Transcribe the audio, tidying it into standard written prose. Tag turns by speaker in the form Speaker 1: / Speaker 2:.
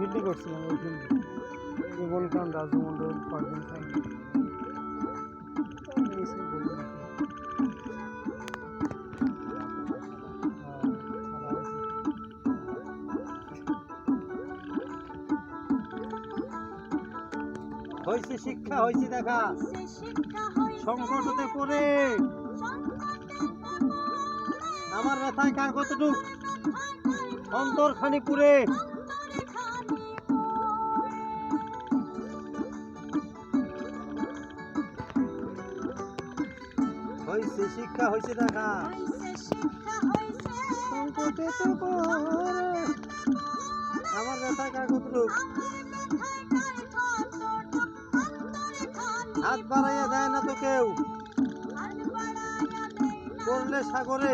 Speaker 1: ফিল্ডে করছিলাম ওই ফিল্ডে বলকান রাজমন্ডল পারভিন খান হয়েছে শিক্ষা হয়েছে দেখা সংকটতে পড়ে আমার ব্যথায় কার কতটুক অন্তরখানি পুরে হয়েছে শিক্ষা হয়েছে দেখা সংকটে তো পড়ে আমার ব্যথায় কার কতটুক হাত বাড়াইয়া দেয় না তো কেউ করলে সাগরে